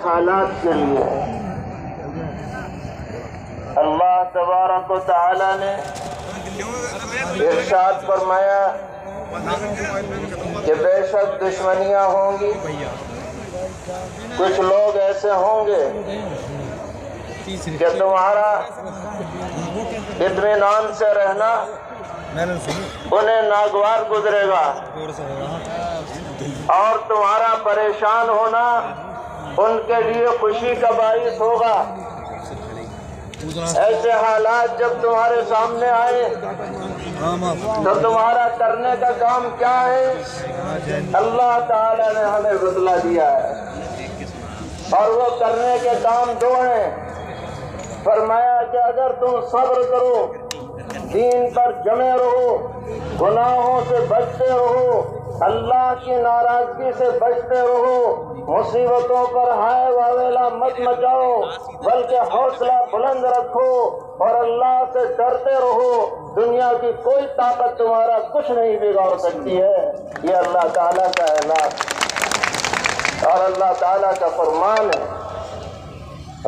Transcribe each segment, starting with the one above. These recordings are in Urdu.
حالات کے لیے ہے۔ اللہ تبارک و تعالی نے ارشاد فرمایا کہ بے شک دشمنیاں ہوں گی، کچھ لوگ ایسے ہوں گے کہ تمہارا اطمینان سے رہنا انہیں ناگوار گزرے گا اور تمہارا پریشان ہونا ان کے لیے خوشی کا باعث ہوگا۔ ایسے حالات جب تمہارے سامنے آئے تو تمہارا کرنے کا کام کیا ہے؟ اللہ تعالی نے ہمیں بتلا دیا ہے، اور وہ کرنے کے کام دو ہیں۔ فرمایا کہ اگر تم صبر کرو، دین پر جمے رہو، گناہوں سے بچتے رہو، اللہ کی ناراضگی سے بچتے رہو، مصیبتوں پر ہائے واویلا مت مچاؤ، بلکہ حوصلہ بلند رکھو اور اللہ سے ڈرتے رہو، دنیا کی کوئی طاقت تمہارا کچھ نہیں بگاڑ سکتی ہے۔ یہ اللہ تعالیٰ کا اعلان اور اللہ تعالیٰ کا فرمان ہے،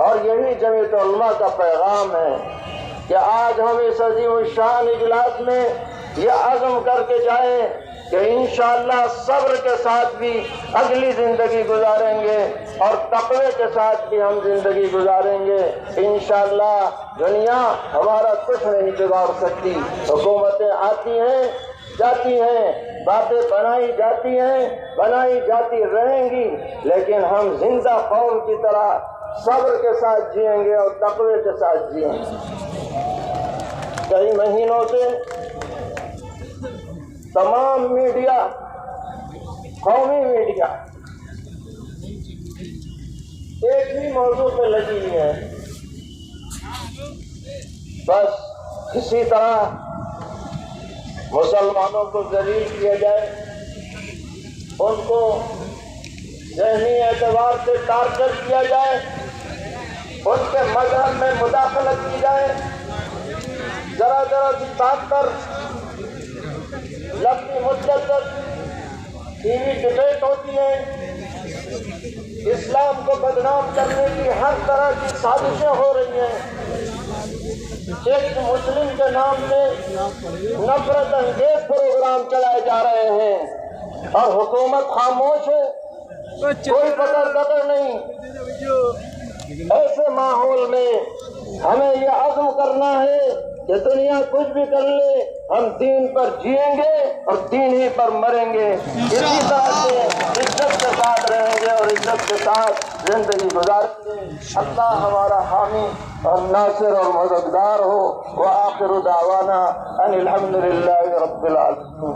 اور یہی جمعیت علماء کا پیغام ہے کہ آج ہم اس عظیم الشان اجلاس میں یہ عزم کر کے جائیں کہ انشاءاللہ صبر کے ساتھ بھی اگلی زندگی گزاریں گے اور تقوی کے ساتھ بھی ہم زندگی گزاریں گے۔ انشاءاللہ دنیا ہمارا کچھ نہیں بگاڑ سکتی۔ حکومتیں آتی ہیں جاتی ہیں، باتیں بنائی جاتی ہیں، بنائی جاتی رہیں گی، لیکن ہم زندہ قوم کی طرح صبر کے ساتھ جئیں گے اور تقوی کے ساتھ جئیں گے۔ کئی مہینوں سے تمام میڈیا، قومی میڈیا ایک ہی موضوع پہ لگی ہوئی ہے، بس کسی طرح مسلمانوں کو ذلیل کیا جائے، ان کو ذہنی اعتبار سے ٹارچر کیا جائے، ان کے مذہب میں مداخلت کی جائے، ذرا ذرا سی بات پر لمبی مدت تک ٹی وی ڈبیٹ ہوتی ہے، اسلام کو بدنام کرنے کی ہر طرح کی سازشیں ہو رہی ہیں، ایک مسلم کے نام سے نفرت انگیز پروگرام چلائے جا رہے ہیں، اور حکومت خاموش ہے، کوئی فکر قدر نہیں۔ ایسے ماحول میں ہمیں یہ عزم کرنا ہے کہ دنیا کچھ بھی کر لے، ہم دین پر جئیں گے اور دین ہی پر مریں گے، اسی طرح سے عزت کے ساتھ رہیں گے اور عزت کے ساتھ زندگی گزاریں گے۔ اللہ ہمارا حامی اور ناصر اور مددگار ہو۔ وآخر دعوانا ان الحمد للہ رب العالمین۔